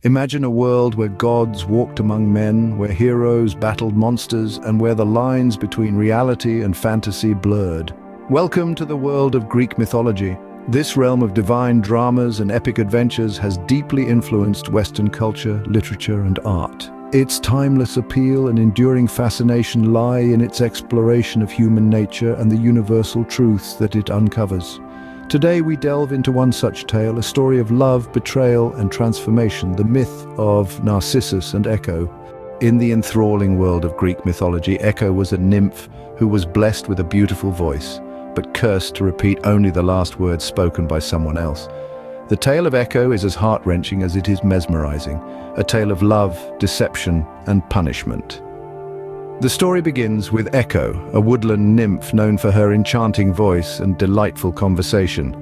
Imagine a world where gods walked among men, where heroes battled monsters, and where the lines between reality and fantasy blurred. Welcome to the world of Greek mythology. This realm of divine dramas and epic adventures has deeply influenced Western culture, literature, and art. Its timeless appeal and enduring fascination lie in its exploration of human nature and the universal truths that it uncovers. Today we delve into one such tale, a story of love, betrayal, and transformation, the myth of Narcissus and Echo. In the enthralling world of Greek mythology, Echo was a nymph who was blessed with a beautiful voice, but cursed to repeat only the last words spoken by someone else. The tale of Echo is as heart-wrenching as it is mesmerizing, a tale of love, deception, and punishment. The story begins with Echo, a woodland nymph known for her enchanting voice and delightful conversation.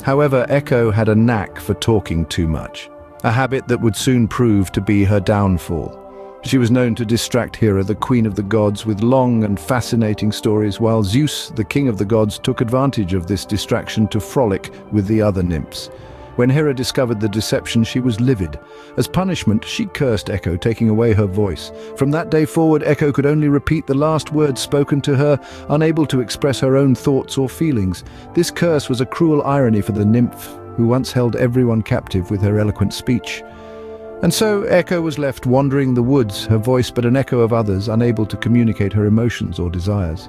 However, Echo had a knack for talking too much, a habit that would soon prove to be her downfall. She was known to distract Hera, the queen of the gods, with long and fascinating stories, while Zeus, the king of the gods, took advantage of this distraction to frolic with the other nymphs. When Hera discovered the deception, she was livid. As punishment, she cursed Echo, taking away her voice. From that day forward, Echo could only repeat the last words spoken to her, unable to express her own thoughts or feelings. This curse was a cruel irony for the nymph, who once held everyone captive with her eloquent speech. And so Echo was left wandering the woods, her voice but an echo of others, unable to communicate her emotions or desires.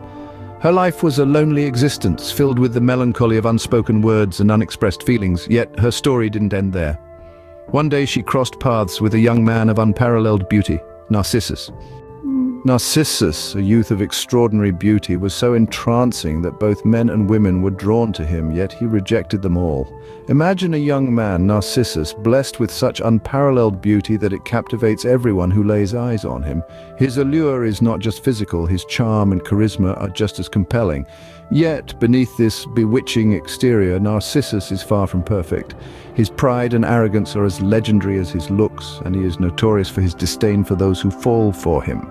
Her life was a lonely existence, filled with the melancholy of unspoken words and unexpressed feelings, yet her story didn't end there. One day she crossed paths with a young man of unparalleled beauty, Narcissus. Narcissus, a youth of extraordinary beauty, was so entrancing that both men and women were drawn to him, yet he rejected them all. Imagine a young man, Narcissus, blessed with such unparalleled beauty that it captivates everyone who lays eyes on him. His allure is not just physical, his charm and charisma are just as compelling. Yet, beneath this bewitching exterior, Narcissus is far from perfect. His pride and arrogance are as legendary as his looks, and he is notorious for his disdain for those who fall for him.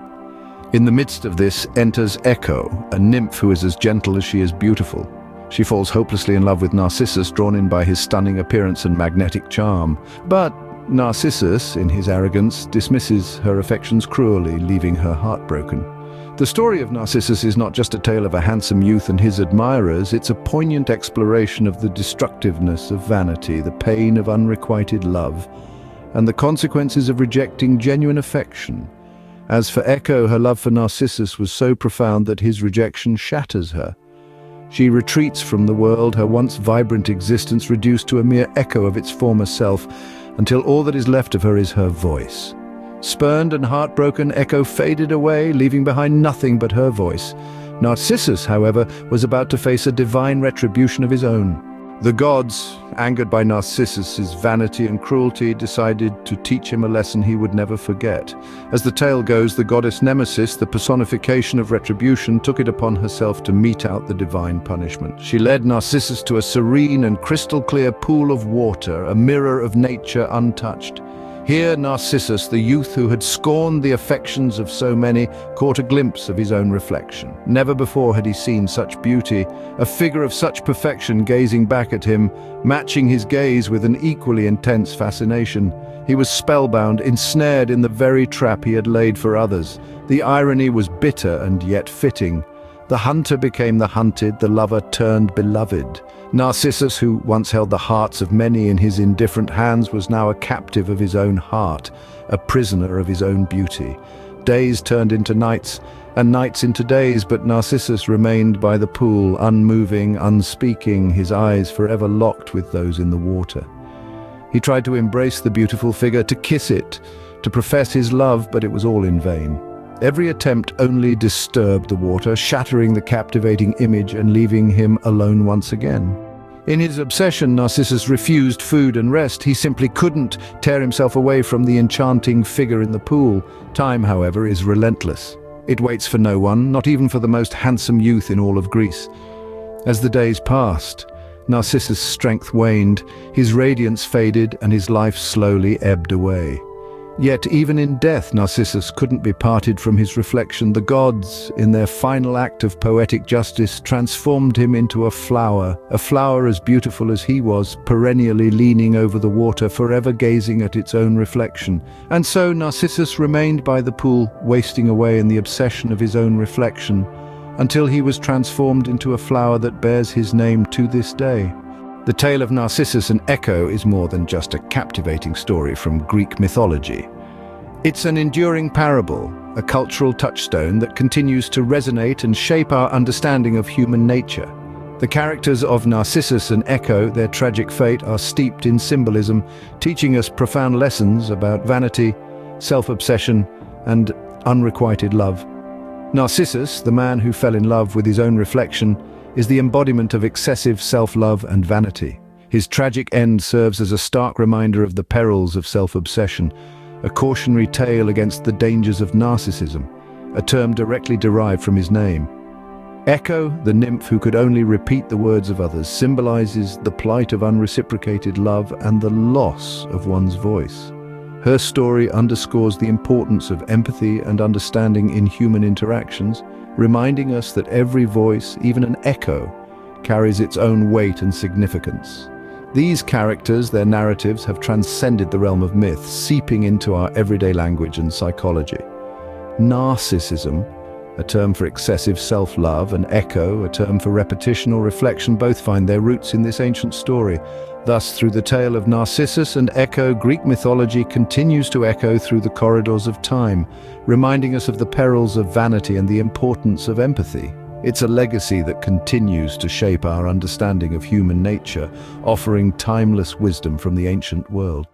In the midst of this enters Echo, a nymph who is as gentle as she is beautiful. She falls hopelessly in love with Narcissus, drawn in by his stunning appearance and magnetic charm. But Narcissus, in his arrogance, dismisses her affections cruelly, leaving her heartbroken. The story of Narcissus is not just a tale of a handsome youth and his admirers, it's a poignant exploration of the destructiveness of vanity, the pain of unrequited love, and the consequences of rejecting genuine affection. As for Echo, her love for Narcissus was so profound that his rejection shatters her. She retreats from the world, her once vibrant existence reduced to a mere echo of its former self, until all that is left of her is her voice. Spurned and heartbroken, Echo faded away, leaving behind nothing but her voice. Narcissus, however, was about to face a divine retribution of his own. The gods, angered by Narcissus's vanity and cruelty, decided to teach him a lesson he would never forget. As the tale goes, the goddess Nemesis, the personification of retribution, took it upon herself to mete out the divine punishment. She led Narcissus to a serene and crystal-clear pool of water, a mirror of nature untouched. Here Narcissus, the youth who had scorned the affections of so many, caught a glimpse of his own reflection. Never before had he seen such beauty, a figure of such perfection gazing back at him, matching his gaze with an equally intense fascination. He was spellbound, ensnared in the very trap he had laid for others. The irony was bitter and yet fitting. The hunter became the hunted, the lover turned beloved. Narcissus, who once held the hearts of many in his indifferent hands, was now a captive of his own heart, a prisoner of his own beauty. Days turned into nights, and nights into days, but Narcissus remained by the pool, unmoving, unspeaking, his eyes forever locked with those in the water. He tried to embrace the beautiful figure, to kiss it, to profess his love, but it was all in vain. Every attempt only disturbed the water, shattering the captivating image and leaving him alone once again. In his obsession, Narcissus refused food and rest. He simply couldn't tear himself away from the enchanting figure in the pool. Time, however, is relentless. It waits for no one, not even for the most handsome youth in all of Greece. As the days passed, Narcissus' strength waned, his radiance faded, and his life slowly ebbed away. Yet even in death, Narcissus couldn't be parted from his reflection. The gods, in their final act of poetic justice, transformed him into a flower as beautiful as he was, perennially leaning over the water, forever gazing at its own reflection. And so Narcissus remained by the pool, wasting away in the obsession of his own reflection, until he was transformed into a flower that bears his name to this day. The tale of Narcissus and Echo is more than just a captivating story from Greek mythology. It's an enduring parable, a cultural touchstone that continues to resonate and shape our understanding of human nature. The characters of Narcissus and Echo, their tragic fate, are steeped in symbolism, teaching us profound lessons about vanity, self-obsession, and unrequited love. Narcissus, the man who fell in love with his own reflection, is the embodiment of excessive self-love and vanity. His tragic end serves as a stark reminder of the perils of self-obsession, a cautionary tale against the dangers of narcissism, a term directly derived from his name. Echo, the nymph who could only repeat the words of others, symbolizes the plight of unreciprocated love and the loss of one's voice. Her story underscores the importance of empathy and understanding in human interactions, reminding us that every voice, even an echo, carries its own weight and significance. These characters, their narratives, have transcended the realm of myth, seeping into our everyday language and psychology. Narcissism, a term for excessive self-love, and echo, a term for repetition or reflection, both find their roots in this ancient story. Thus, through the tale of Narcissus and Echo, Greek mythology continues to echo through the corridors of time, reminding us of the perils of vanity and the importance of empathy. It's a legacy that continues to shape our understanding of human nature, offering timeless wisdom from the ancient world.